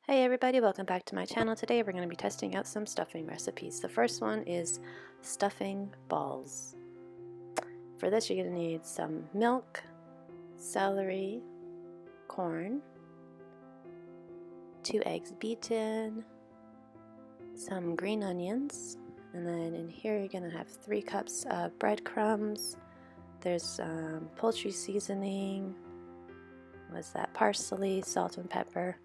Hey everybody, welcome back to my channel. Today we're going to be testing out some stuffing recipes. The first one is stuffing balls. For this you're going to need some milk, celery, corn, 2 eggs beaten, some green onions, and then in here you're going to have 3 cups of breadcrumbs. There's poultry seasoning, what's that, parsley, salt and pepper.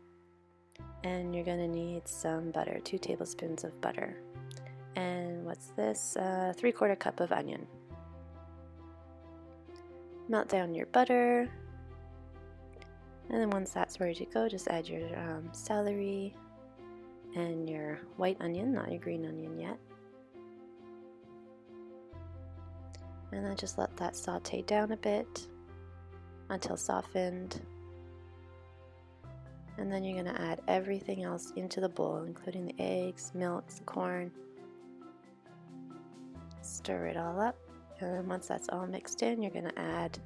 And you're going to need some butter, 2 tablespoons of butter. And what's this? 3/4 cup of onion. Melt down your butter. And then once that's ready to go, just add your celery and your white onion, not your green onion yet. And then just let that saute down a bit until softened. And then you're going to add everything else into the bowl, including the eggs, milk, corn. Stir it all up, and then once that's all mixed in, you're going to add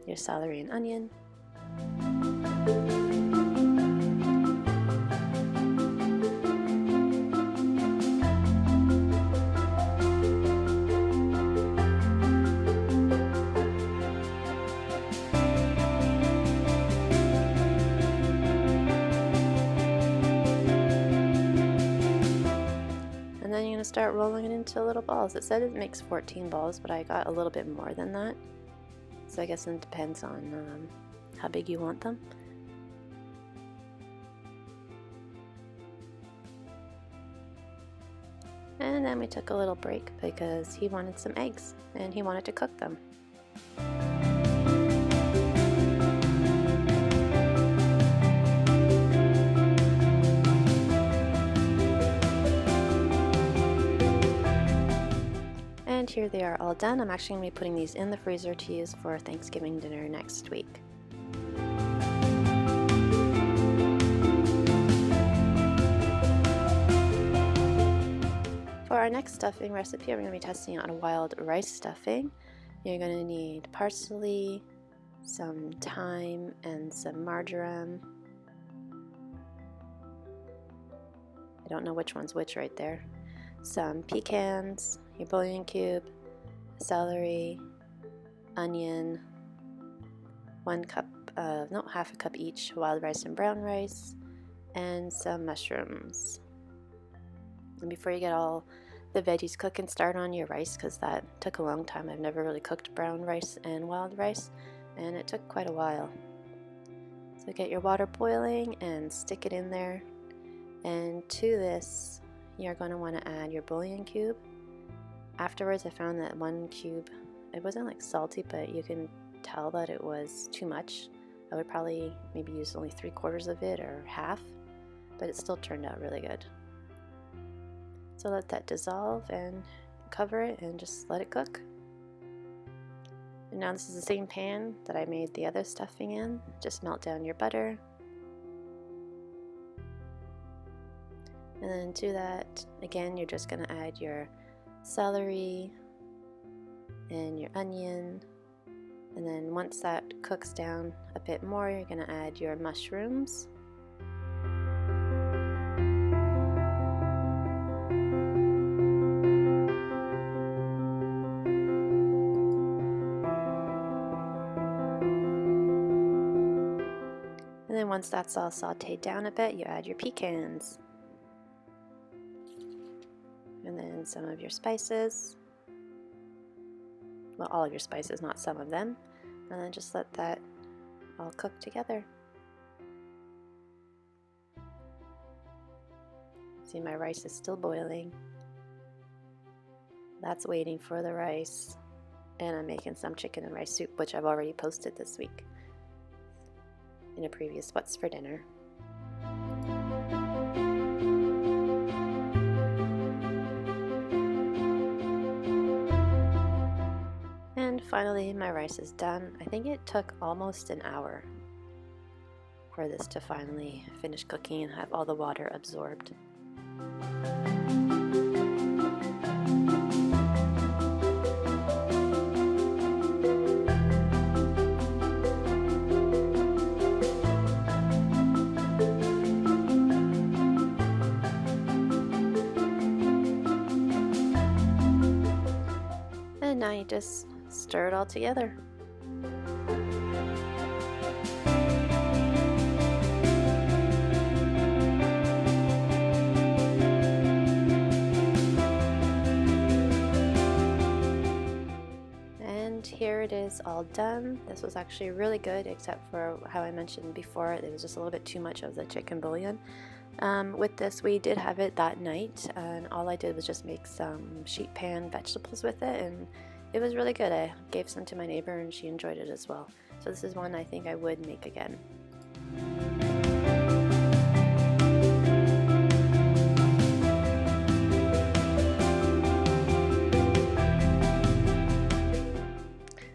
your celery and onion. And then you're going to start rolling it into little balls. It said it makes 14 balls, but I got a little bit more than that. So I guess it depends on how big you want them. And then we took a little break because he wanted some eggs and he wanted to cook them. And here they are all done. I'm actually going to be putting these in the freezer to use for Thanksgiving dinner next week. For our next stuffing recipe, we're going to be testing out a wild rice stuffing. You're going to need parsley, some thyme, and some marjoram. I don't know which one's which right there. Some pecans, your bouillon cube, celery, onion, half a cup each wild rice and brown rice, and some mushrooms. And before you get all the veggies cooking, start on your rice because that took a long time. I've never really cooked brown rice and wild rice, and it took quite a while. So get your water boiling and stick it in there, and to this you're going to want to add your bouillon cube. Afterwards I found that 1 cube, it wasn't like salty, but you can tell that it was too much. I would probably maybe use only 3/4 of it or half, but it still turned out really good. So let that dissolve and cover it and just let it cook. And now this is the same pan that I made the other stuffing in. Just melt down your butter. And then to that, again, you're just going to add your celery and your onion. And then once that cooks down a bit more, you're going to add your mushrooms. And then once that's all sauteed down a bit, you add your pecans. And then some of your spices. Well, all of your spices, not some of them. And then just let that all cook together. See, my rice is still boiling. That's waiting for the rice. And I'm making some chicken and rice soup, which I've already posted this week in a previous What's for Dinner. And finally, my rice is done. I think it took almost an hour for this to finally finish cooking and have all the water absorbed. just stir it all together. And here it is all done. This was actually really good, except for how I mentioned before, it was just a little bit too much of the chicken bouillon. With this, we did have it that night, and all I did was just make some sheet pan vegetables with it, and it was really good. I gave some to my neighbor and she enjoyed it as well. So this is one I think I would make again.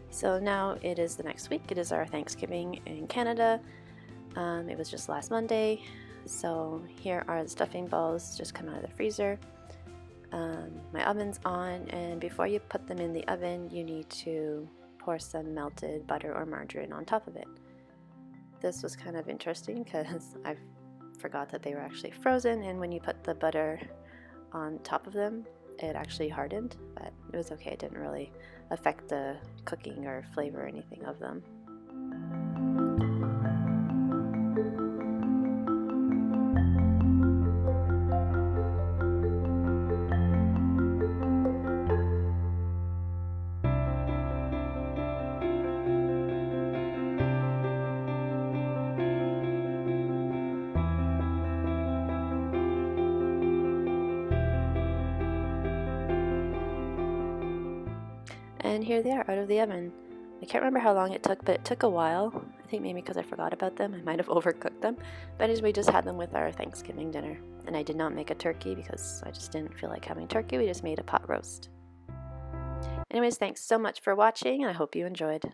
So now it is the next week. It is our Thanksgiving in Canada. It was just last Monday. So here are the stuffing balls just come out of the freezer. My oven's on, and before you put them in the oven, you need to pour some melted butter or margarine on top of it. This was kind of interesting because I forgot that they were actually frozen, and when you put the butter on top of them, it actually hardened, but it was okay. It didn't really affect the cooking or flavor or anything of them. And here they are out of the oven. I can't remember how long it took, but it took a while. I think maybe because I forgot about them. I might have overcooked them. But anyways, we just had them with our Thanksgiving dinner. And I did not make a turkey because I just didn't feel like having turkey. We just made a pot roast. Anyways, thanks so much for watching, and I hope you enjoyed.